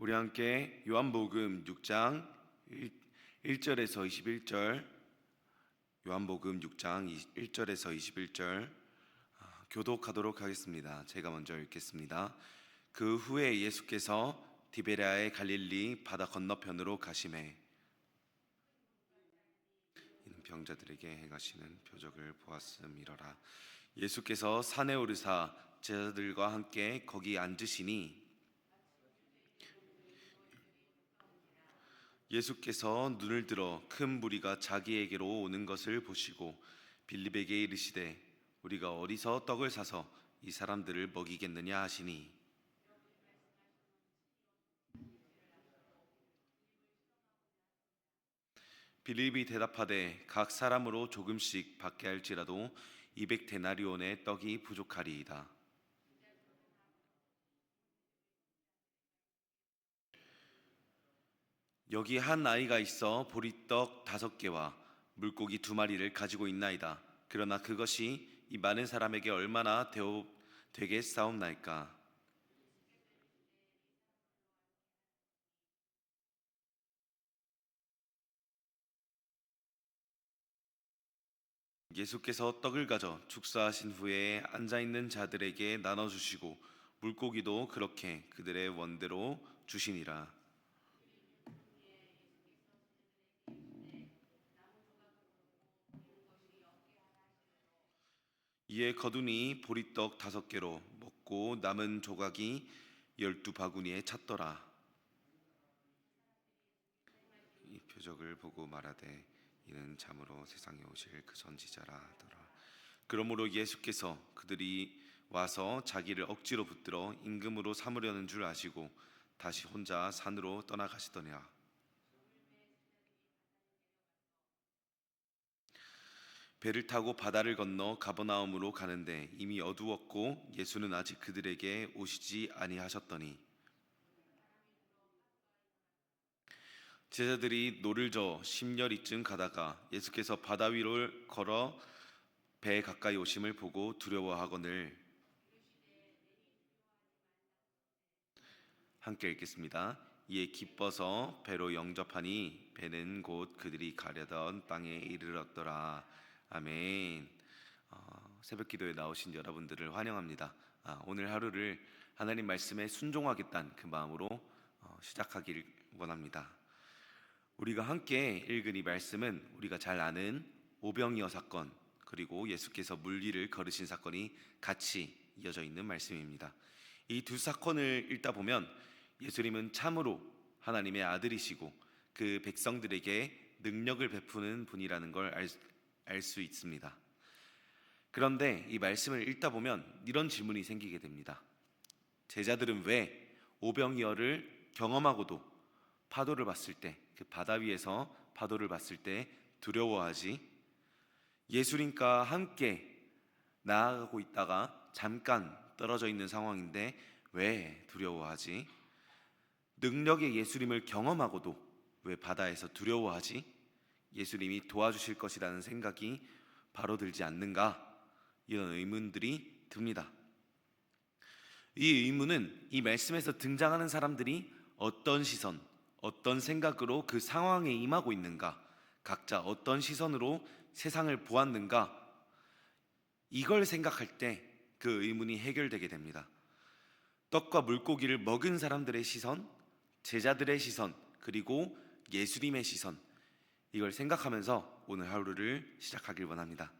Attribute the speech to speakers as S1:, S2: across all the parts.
S1: 우리 함께 요한복음 6장 1절에서 21절, 요한복음 6장 1절에서 21절 교독하도록 하겠습니다. 제가 먼저 읽겠습니다. 그 후에 예수께서 디베랴의 갈릴리 바다 건너편으로 가시매 이는 병자들에게 행하시는 표적을 보았음이러라. 예수께서 산에 오르사 제자들과 함께 거기 앉으시니 예수께서 눈을 들어 큰 무리가 자기에게로 오는 것을 보시고 빌립에게 이르시되 우리가 어디서 떡을 사서 이 사람들을 먹이겠느냐 하시니 빌립이 대답하되 각 사람으로 조금씩 받게 할지라도 200데나리온의 떡이 부족하리이다. 여기 한 아이가 있어 보리떡 5개와 물고기 2마리를 가지고 있나이다. 그러나 그것이 이 많은 사람에게 얼마나 되겠사옵나이까. 예수께서 떡을 가져 축사하신 후에 앉아있는 자들에게 나눠주시고 물고기도 그렇게 그들의 원대로 주시니라. 이에 거두니 보리떡 5개로 먹고 남은 조각이 12바구니에 찼더라. 이 표적을 보고 말하되 이는 참으로 세상에 오실 그 선지자라 하더라. 그러므로 예수께서 그들이 와서 자기를 억지로 붙들어 임금으로 삼으려는 줄 아시고 다시 혼자 산으로 떠나가시더니라. 배를 타고 바다를 건너 가버나움으로 가는데 이미 어두웠고 예수는 아직 그들에게 오시지 아니하셨더니 제자들이 노를 저어 10여리쯤 가다가 예수께서 바다 위를 걸어 배에 가까이 오심을 보고 두려워하거늘. 함께 읽겠습니다. 이에 기뻐서 배로 영접하니 배는 곧 그들이 가려던 땅에 이르렀더라. 아멘. 새벽 기도에 나오신 여러분들을 환영합니다. 오늘 하루를 하나님 말씀에 순종하겠다는 그 마음으로 시작하길 원합니다. 우리가 함께 읽은 이 말씀은 우리가 잘 아는 오병이어 사건, 그리고 예수께서 물리를 걸으신 사건이 같이 이어져 있는 말씀입니다. 이 두 사건을 읽다 보면 예수님은 참으로 하나님의 아들이시고 그 백성들에게 능력을 베푸는 분이라는 걸 알 수 있습니다. 그런데 이 말씀을 읽다 보면 이런 질문이 생기게 됩니다. 제자들은 왜 오병이어를 경험하고도 파도를 봤을 때, 그 바다 위에서 파도를 봤을 때 두려워하지? 예수님과 함께 나아가고 있다가 잠깐 떨어져 있는 상황인데 왜 두려워하지? 능력의 예수님을 경험하고도 왜 바다에서 두려워하지? 예수님이 도와주실 것이라는 생각이 바로 들지 않는가? 이런 의문들이 듭니다. 이 의문은 이 말씀에서 등장하는 사람들이 어떤 시선, 어떤 생각으로 그 상황에 임하고 있는가, 각자 어떤 시선으로 세상을 보았는가, 이걸 생각할 때 그 의문이 해결되게 됩니다. 떡과 물고기를 먹은 사람들의 시선, 제자들의 시선, 그리고 예수님의 시선, 이걸 생각하면서 오늘 하루를 시작하길 원합니다.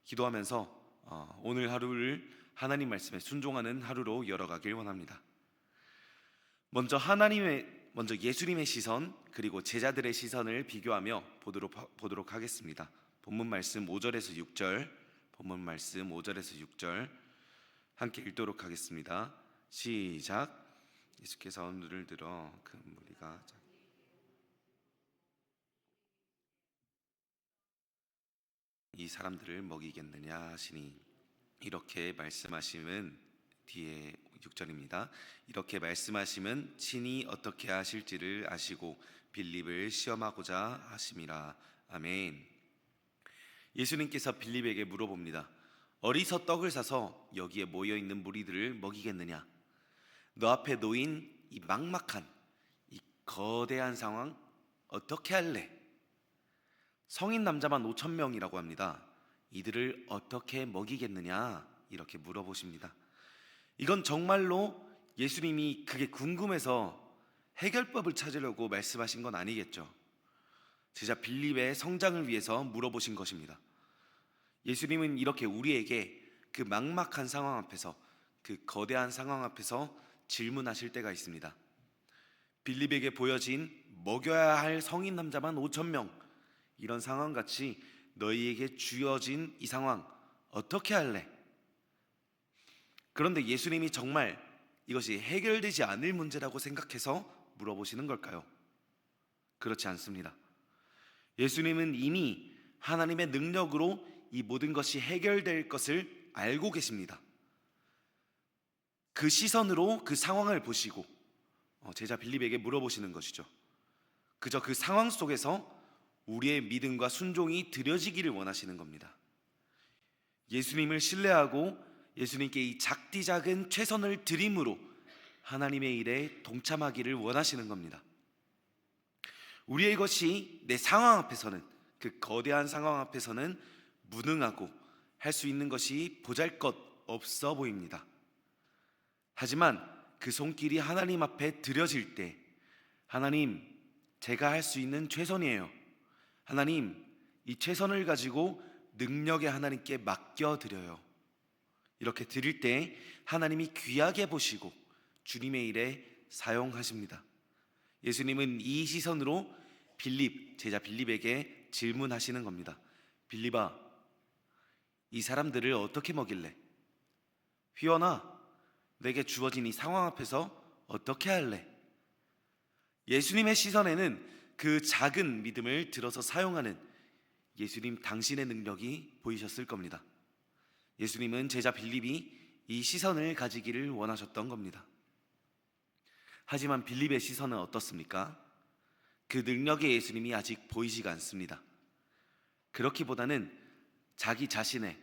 S1: 기도하면서 오늘 하루를 하나님 말씀에 순종하는 하루로 열어가길 원합니다. 먼저 예수님의 시선, 그리고 제자들의 시선을 비교하며 보도록 하겠습니다. 본문 말씀 5절에서 6절, 본문 말씀 5절에서 6절 함께 읽도록 하겠습니다. 시작. 예수께서 눈을 들어 큰 무리가 이 사람들을 먹이겠느냐 하시니 이렇게 말씀하심은 뒤에 6절입니다. 이렇게 말씀하심은 친히 어떻게 하실지를 아시고 빌립을 시험하고자 하심이라. 아멘. 예수님께서 빌립에게 물어봅니다. 어디서 떡을 사서 여기에 모여있는 무리들을 먹이겠느냐? 너 앞에 놓인 이 막막한 거대한 상황 어떻게 할래? 성인 남자만 5천 명이라고 합니다. 이들을 어떻게 먹이겠느냐? 이렇게 물어보십니다. 이건 정말로 예수님이 그게 궁금해서 해결법을 찾으려고 말씀하신 건 아니겠죠. 제자 빌립의 성장을 위해서 물어보신 것입니다. 예수님은 이렇게 우리에게 그 막막한 상황 앞에서, 그 거대한 상황 앞에서 질문하실 때가 있습니다. 빌립에게 보여진 먹여야 할 성인 남자만 5천 명, 이런 상황같이 너희에게 주어진 이 상황 어떻게 할래? 그런데 예수님이 정말 이것이 해결되지 않을 문제라고 생각해서 물어보시는 걸까요? 그렇지 않습니다. 예수님은 이미 하나님의 능력으로 이 모든 것이 해결될 것을 알고 계십니다. 그 시선으로 그 상황을 보시고 제자 빌립에게 물어보시는 것이죠. 그저 그 상황 속에서 우리의 믿음과 순종이 드려지기를 원하시는 겁니다. 예수님을 신뢰하고 예수님께 이 작디 작은 최선을 드림으로 하나님의 일에 동참하기를 원하시는 겁니다. 우리의 것이 내 상황 앞에서는, 그 거대한 상황 앞에서는 무능하고 할 수 있는 것이 보잘것 없어 보입니다. 하지만 그 손길이 하나님 앞에 드려질 때, 하나님, 제가 할 수 있는 최선이에요. 하나님, 이 최선을 가지고 능력의 하나님께 맡겨드려요. 이렇게 드릴 때 하나님이 귀하게 보시고 주님의 일에 사용하십니다. 예수님은 이 시선으로 제자 빌립에게 질문하시는 겁니다. 빌립아, 이 사람들을 어떻게 먹일래? 휘원아, 내게 주어진 이 상황 앞에서 어떻게 할래? 예수님의 시선에는 그 작은 믿음을 들어서 사용하는 예수님 당신의 능력이 보이셨을 겁니다. 예수님은 제자 빌립이 이 시선을 가지기를 원하셨던 겁니다. 하지만 빌립의 시선은 어떻습니까? 그 능력의 예수님이 아직 보이지가 않습니다. 그렇기보다는 자기 자신의,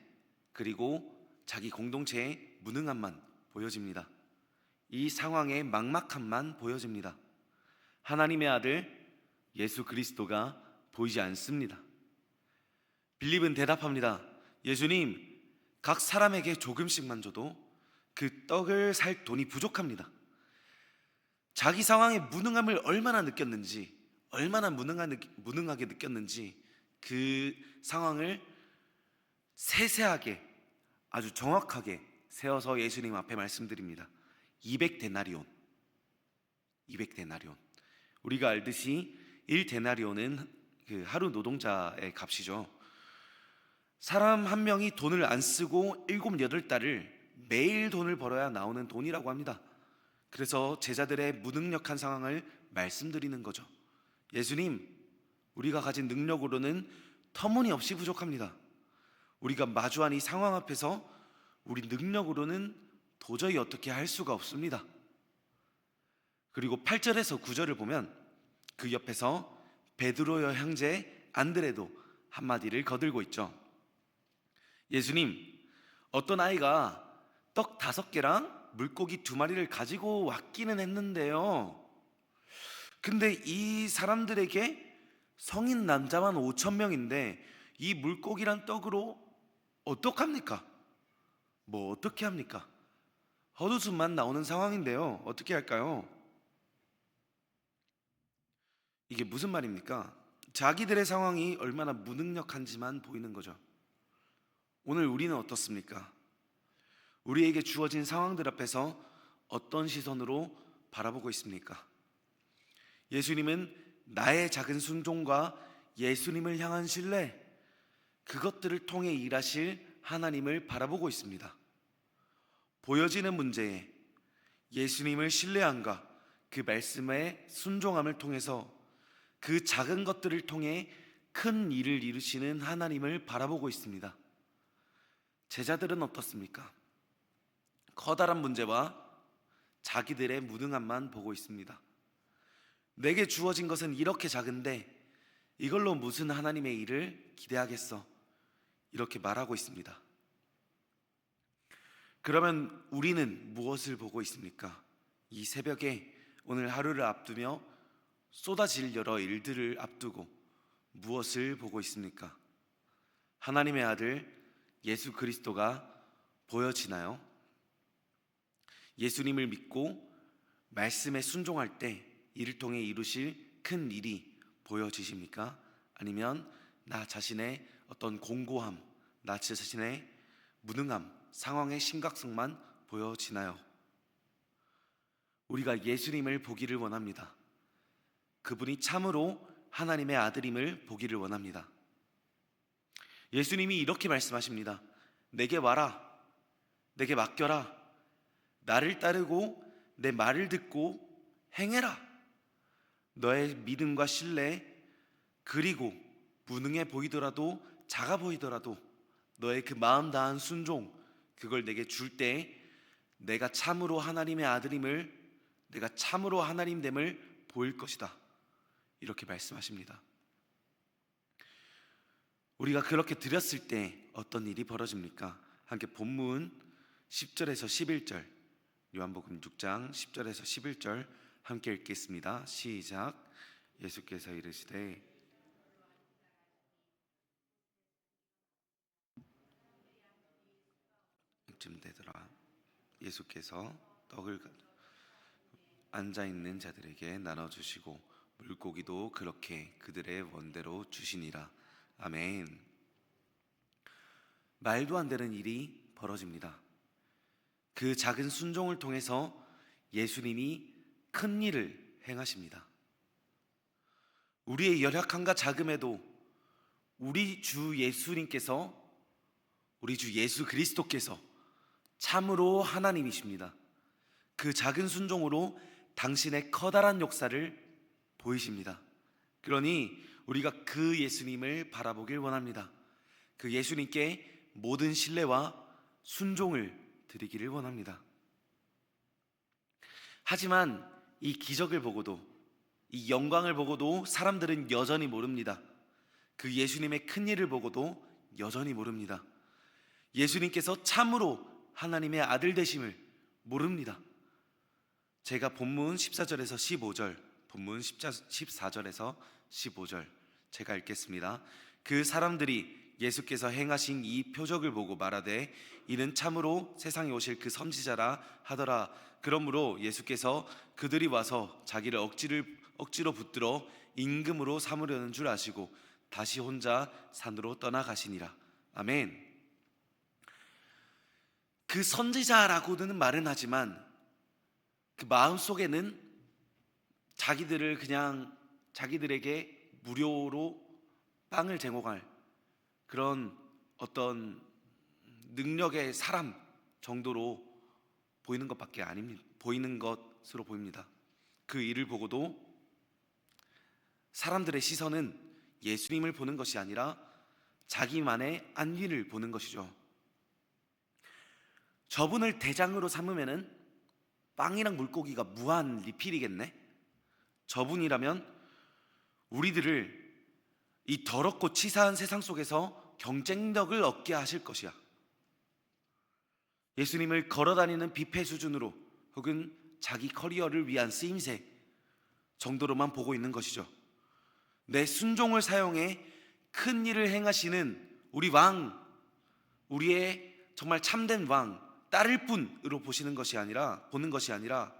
S1: 그리고 자기 공동체의 무능함만 보여집니다. 이 상황의 막막함만 보여집니다. 하나님의 아들 예수 그리스도가 보이지 않습니다. 빌립은 대답합니다. 예수님, 각 사람에게 조금씩만 줘도 그 떡을 살 돈이 부족합니다. 자기 상황의 무능함을 얼마나 느꼈는지, 얼마나 무능하게 느꼈는지 그 상황을 세세하게, 아주 정확하게 세워서 예수님 앞에 말씀드립니다. 200데나리온. 우리가 알듯이 1데나리온은 그 하루 노동자의 값이죠. 사람 한 명이 돈을 안 쓰고 7, 8달을 매일 돈을 벌어야 나오는 돈이라고 합니다. 그래서 제자들의 무능력한 상황을 말씀드리는 거죠. 예수님, 우리가 가진 능력으로는 터무니없이 부족합니다. 우리가 마주한 이 상황 앞에서 우리 능력으로는 도저히 어떻게 할 수가 없습니다. 그리고 8절에서 9절을 보면 그 옆에서 베드로의 형제 안드레도 한마디를 거들고 있죠. 예수님, 어떤 아이가 떡 5개랑 물고기 2마리를 가지고 왔기는 했는데요, 근데 이 사람들에게 성인 남자만 5천 명인데 이 물고기란 떡으로 어떡합니까? 어떻게 합니까? 헛웃음만 나오는 상황인데요, 어떻게 할까요? 이게 무슨 말입니까? 자기들의 상황이 얼마나 무능력한지만 보이는 거죠. 오늘 우리는 어떻습니까? 우리에게 주어진 상황들 앞에서 어떤 시선으로 바라보고 있습니까? 예수님은 나의 작은 순종과 예수님을 향한 신뢰, 그것들을 통해 일하실 하나님을 바라보고 있습니다. 보여지는 문제에 예수님을 신뢰함과 그 말씀의 순종함을 통해서 그 작은 것들을 통해 큰 일을 이루시는 하나님을 바라보고 있습니다. 제자들은 어떻습니까? 커다란 문제와 자기들의 무능함만 보고 있습니다. 내게 주어진 것은 이렇게 작은데 이걸로 무슨 하나님의 일을 기대하겠어? 이렇게 말하고 있습니다. 그러면 우리는 무엇을 보고 있습니까? 이 새벽에 오늘 하루를 앞두며 쏟아질 여러 일들을 앞두고 무엇을 보고 있습니까? 하나님의 아들 예수 그리스도가 보여지나요? 예수님을 믿고 말씀에 순종할 때 이를 통해 이루실 큰 일이 보여지십니까? 아니면 나 자신의 어떤 공고함, 나 자신의 무능함, 상황의 심각성만 보여지나요? 우리가 예수님을 보기를 원합니다. 그분이 참으로 하나님의 아들임을 보기를 원합니다. 예수님이 이렇게 말씀하십니다. 내게 와라, 내게 맡겨라, 나를 따르고 내 말을 듣고 행해라. 너의 믿음과 신뢰, 그리고 무능해 보이더라도 작아 보이더라도 너의 그 마음 다한 순종, 그걸 내게 줄 때 내가 참으로 하나님의 아들임을, 내가 참으로 하나님됨을 보일 것이다. 이렇게 말씀하십니다. 우리가 그렇게 드렸을 때 어떤 일이 벌어집니까? 함께 본문 10절에서 11절, 요한복음 6장 10절에서 11절 함께 읽겠습니다. 시작. 예수께서 이르시되 이쯤 되더라. 예수께서 떡을 앉아있는 자들에게 나눠주시고 물고기도 그렇게 그들의 원대로 주시니라. 아멘. 말도 안 되는 일이 벌어집니다. 그 작은 순종을 통해서 예수님이 큰 일을 행하십니다. 우리의 연약함과 자금에도 우리 주 예수님께서, 우리 주 예수 그리스도께서 참으로 하나님이십니다. 그 작은 순종으로 당신의 커다란 역사를 보이십니다. 그러니 우리가 그 예수님을 바라보길 원합니다. 그 예수님께 모든 신뢰와 순종을 드리기를 원합니다. 하지만 이 기적을 보고도, 이 영광을 보고도 사람들은 여전히 모릅니다. 그 예수님의 큰 일을 보고도 여전히 모릅니다. 예수님께서 참으로 하나님의 아들 되심을 모릅니다. 제가 본문 14절에서 15절, 본문 14절에서 15절 제가 읽겠습니다. 그 사람들이 예수께서 행하신 이 표적을 보고 말하되 이는 참으로 세상에 오실 그 선지자라 하더라. 그러므로 예수께서 그들이 와서 자기를 억지로 붙들어 임금으로 삼으려는 줄 아시고 다시 혼자 산으로 떠나가시니라. 아멘. 그 선지자라고는 말은 하지만 그 마음속에는 자기들에게 무료로 빵을 제공할 그런 어떤 능력의 사람 정도로 보이는 것으로 보입니다. 그 일을 보고도 사람들의 시선은 예수님을 보는 것이 아니라 자기만의 안위를 보는 것이죠. 저분을 대장으로 삼으면은 빵이랑 물고기가 무한 리필이겠네? 저분이라면 우리들을 이 더럽고 치사한 세상 속에서 경쟁력을 얻게 하실 것이야. 예수님을 걸어다니는 뷔페 수준으로 혹은 자기 커리어를 위한 쓰임새 정도로만 보고 있는 것이죠. 내 순종을 사용해 큰 일을 행하시는 우리 왕, 우리의 정말 참된 왕, 딸일 뿐으로 보는 것이 아니라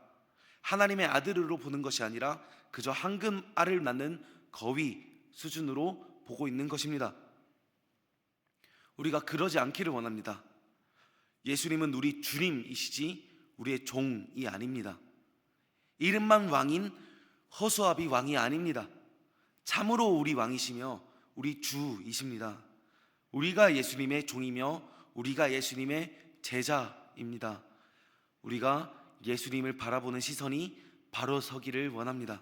S1: 하나님의 아들으로 보는 것이 아니라 그저 황금 알을 낳는 거위 수준으로 보고 있는 것입니다. 우리가 그러지 않기를 원합니다. 예수님은 우리 주님이시지 우리의 종이 아닙니다. 이름만 왕인 허수아비 왕이 아닙니다. 참으로 우리 왕이시며 우리 주이십니다. 우리가 예수님의 종이며 우리가 예수님의 제자입니다. 우리가 예수님을 바라보는 시선이 바로 서기를 원합니다.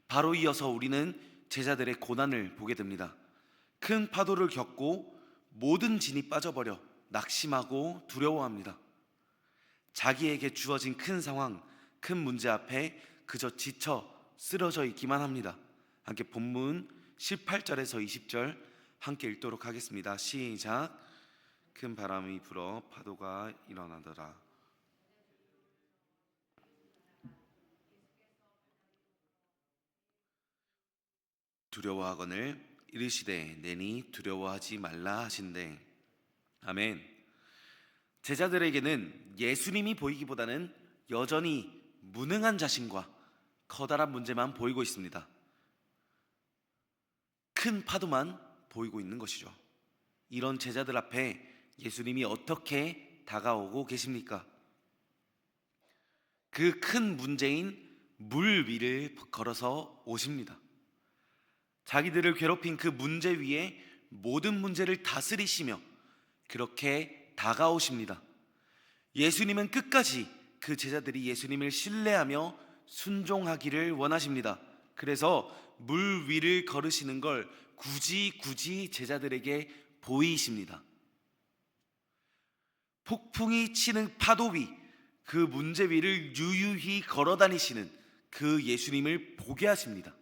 S1: 바로 이어서 우리는 제자들의 고난을 보게 됩니다. 큰 파도를 겪고 모든 진이 빠져버려 낙심하고 두려워합니다. 자기에게 주어진 큰 상황, 큰 문제 앞에 그저 지쳐 쓰러져 있기만 합니다. 함께 본문 18절에서 20절 함께 읽도록 하겠습니다. 시작. 큰 바람이 불어 파도가 일어나더라. 두려워하거늘 이르시되 내니 두려워하지 말라 하신대. 아멘. 제자들에게는 예수님이 보이기보다는 여전히 무능한 자신과 커다란 문제만 보이고 있습니다. 큰 파도만 보이고 있는 것이죠. 이런 제자들 앞에 예수님이 어떻게 다가오고 계십니까? 그 큰 문제인 물 위를 걸어서 오십니다. 자기들을 괴롭힌 그 문제 위에 모든 문제를 다스리시며 그렇게 다가오십니다. 예수님은 끝까지 그 제자들이 예수님을 신뢰하며 순종하기를 원하십니다. 그래서 물 위를 걸으시는 걸 굳이 제자들에게 보이십니다. 폭풍이 치는 파도 위, 그 문제 위를 유유히 걸어 다니시는 그 예수님을 보게 하십니다.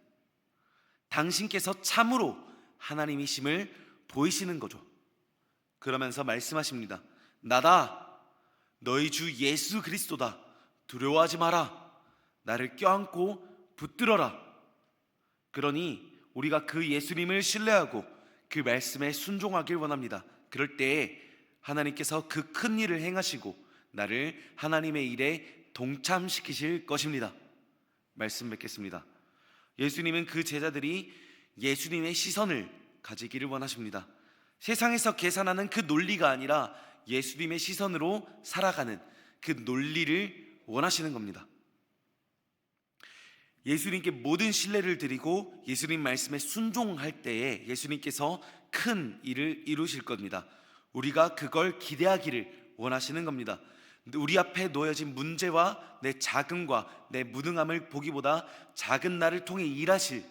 S1: 당신께서 참으로 하나님이심을 보이시는 거죠. 그러면서 말씀하십니다. 나다, 너희 주 예수 그리스도다. 두려워하지 마라. 나를 껴안고 붙들어라. 그러니 우리가 그 예수님을 신뢰하고 그 말씀에 순종하길 원합니다. 그럴 때에 하나님께서 그 큰 일을 행하시고 나를 하나님의 일에 동참시키실 것입니다. 말씀 뵙겠습니다. 예수님은 그 제자들이 예수님의 시선을 가지기를 원하십니다. 세상에서 계산하는 그 논리가 아니라 예수님의 시선으로 살아가는 그 논리를 원하시는 겁니다. 예수님께 모든 신뢰를 드리고 예수님 말씀에 순종할 때에 예수님께서 큰 일을 이루실 겁니다. 우리가 그걸 기대하기를 원하시는 겁니다. 우리 앞에 놓여진 문제와 내 자금과 내 무능함을 보기보다 작은 나를 통해 일하실,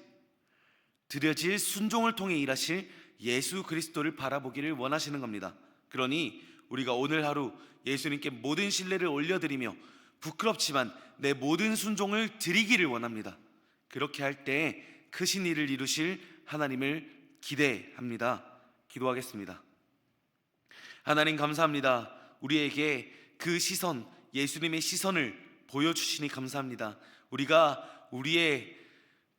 S1: 드려질 순종을 통해 일하실 예수 그리스도를 바라보기를 원하시는 겁니다. 그러니 우리가 오늘 하루 예수님께 모든 신뢰를 올려드리며 부끄럽지만 내 모든 순종을 드리기를 원합니다. 그렇게 할 때 크신 일을 이루실 하나님을 기대합니다. 기도하겠습니다. 하나님 감사합니다. 우리에게 그 시선, 예수님의 시선을 보여주시니 감사합니다. 우리가 우리의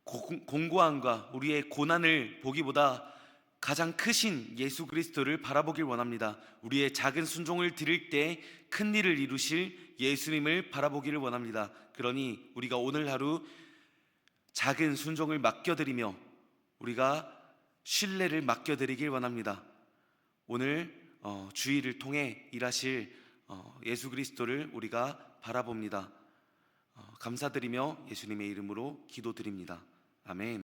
S1: 공고함과 우리의 고난을 보기보다 가장 크신 예수 그리스도를 바라보길 원합니다. 우리의 작은 순종을 드릴 때 큰 일을 이루실 예수님을 바라보기를 원합니다. 그러니 우리가 오늘 하루 작은 순종을 맡겨드리며 우리가 신뢰를 맡겨드리길 원합니다. 오늘 주의를 통해 일하실 예수 그리스도를 우리가 바라봅니다. 감사드리며 예수님의 이름으로 기도드립니다. 아멘.